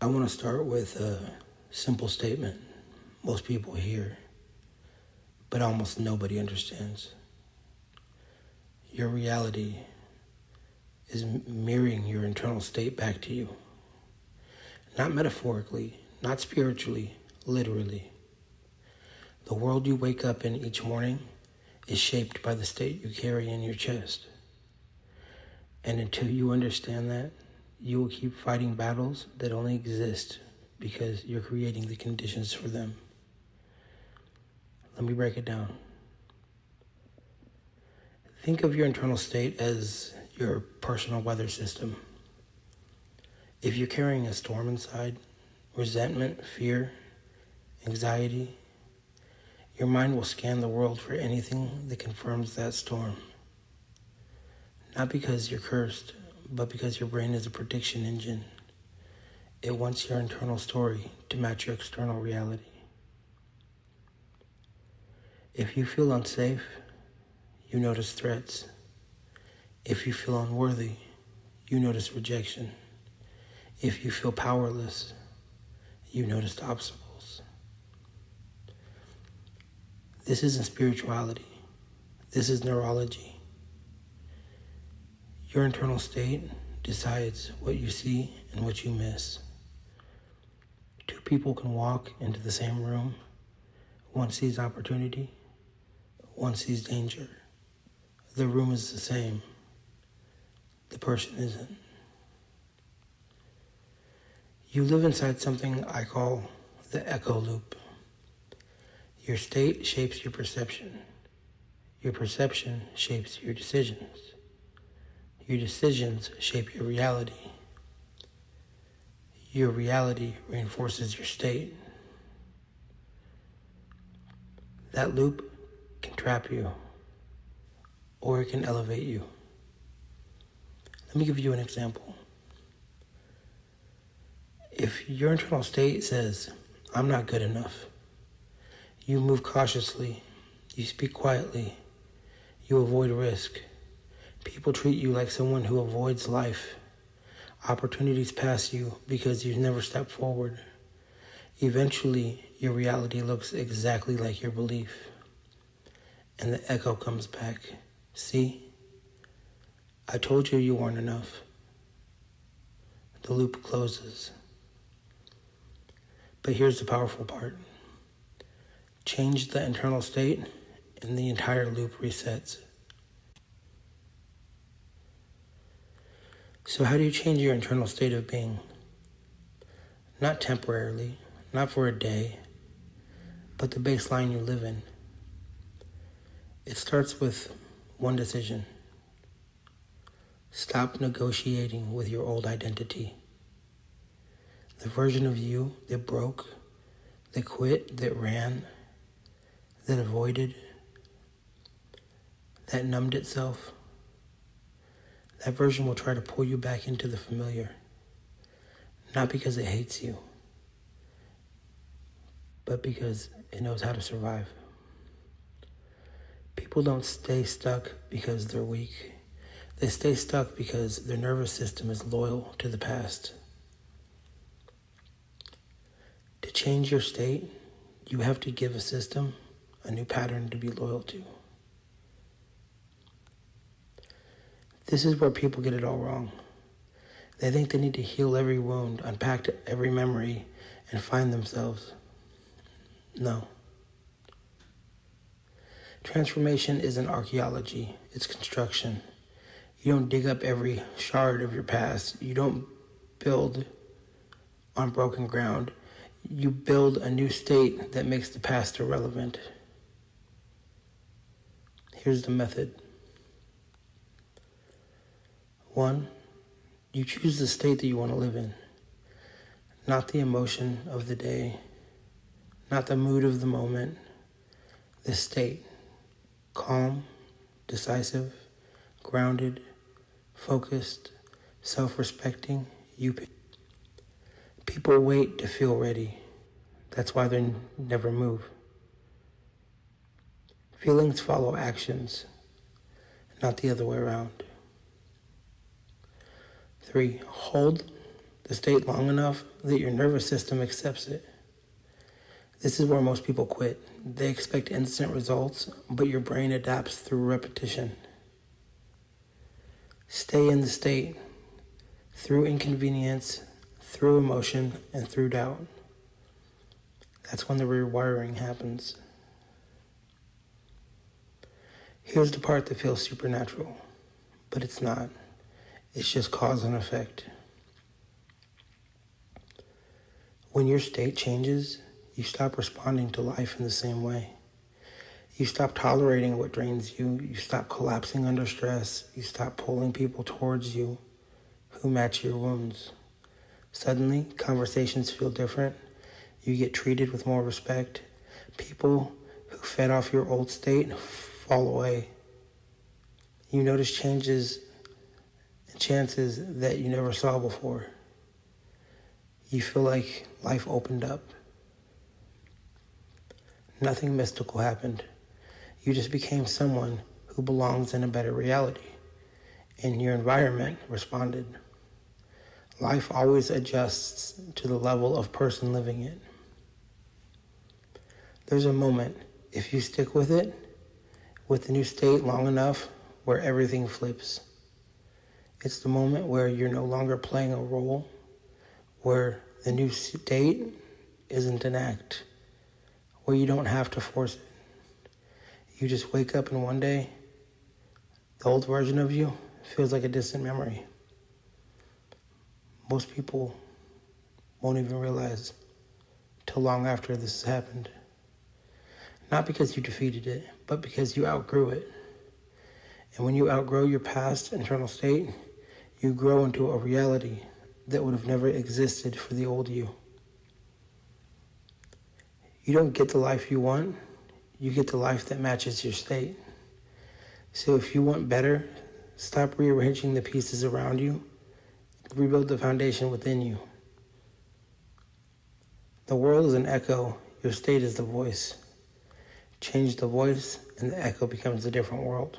I want to start with a simple statement most people hear, but almost nobody understands. Your reality is mirroring your internal state back to you. Not metaphorically, not spiritually, literally. The world you wake up in each morning is shaped by the state you carry in your chest. And until you understand that, you will keep fighting battles that only exist because you're creating the conditions for them. Let me break it down. Think of your internal state as your personal weather system. If you're carrying a storm inside, resentment, fear, anxiety, your mind will scan the world for anything that confirms that storm. Not because you're cursed, but because your brain is a prediction engine. It wants your internal story to match your external reality. If you feel unsafe, you notice threats. If you feel unworthy, you notice rejection. If you feel powerless, you notice obstacles. This isn't spirituality. This is neurology. Your internal state decides what you see and what you miss. Two people can walk into the same room. One sees opportunity, one sees danger. The room is the same. The person isn't. You live inside something I call the echo loop. Your state shapes your perception. Your perception shapes your decisions. Your decisions shape your reality. Your reality reinforces your state. That loop can trap you, or it can elevate you. Let me give you an example. If your internal state says, "I'm not good enough," you move cautiously, you speak quietly, you avoid risk. People treat you like someone who avoids life. Opportunities pass you because you've never stepped forward. Eventually, your reality looks exactly like your belief. And the echo comes back. "See? I told you you weren't enough." The loop closes. But here's the powerful part. Change the internal state and the entire loop resets. So how do you change your internal state of being? Not temporarily, not for a day, but the baseline you live in. It starts with one decision. Stop negotiating with your old identity. The version of you that broke, that quit, that ran, that avoided, that numbed itself. That version will try to pull you back into the familiar, not because it hates you, but because it knows how to survive. People don't stay stuck because they're weak. They stay stuck because their nervous system is loyal to the past. To change your state, you have to give a system a new pattern to be loyal to. This is where people get it all wrong. They think they need to heal every wound, unpack every memory, and find themselves. No. Transformation isn't archaeology, it's construction. You don't dig up every shard of your past. You don't build on broken ground. You build a new state that makes the past irrelevant. Here's the method. 1, you choose the state that you want to live in, not the emotion of the day, not the mood of the moment, the state. Calm, decisive, grounded, focused, self-respecting, you pick. People wait to feel ready. That's why they never move. Feelings follow actions, not the other way around. 3, hold the state long enough that your nervous system accepts it. This is where most people quit. They expect instant results, but your brain adapts through repetition. Stay in the state through inconvenience, through emotion, and through doubt. That's when the rewiring happens. Here's the part that feels supernatural, but it's not. It's just cause and effect. When your state changes, you stop responding to life in the same way. You stop tolerating what drains you. You stop collapsing under stress. You stop pulling people towards you who match your wounds. Suddenly, conversations feel different. You get treated with more respect. People who fed off your old state fall away. You notice changes and chances that you never saw before. You feel like life opened up. Nothing mystical happened. You just became someone who belongs in a better reality, and your environment responded. Life always adjusts to the level of person living it. There's a moment, if you stick with it, with the new state long enough, where everything flips. It's the moment where you're no longer playing a role, where the new state isn't an act, where you don't have to force it. You just wake up and one day, the old version of you feels like a distant memory. Most people won't even realize till long after this has happened. Not because you defeated it, but because you outgrew it. And when you outgrow your past internal state, you grow into a reality that would have never existed for the old you. You don't get the life you want, you get the life that matches your state. So if you want better, stop rearranging the pieces around you, rebuild the foundation within you. The world is an echo, your state is the voice. Change the voice, and the echo becomes a different world.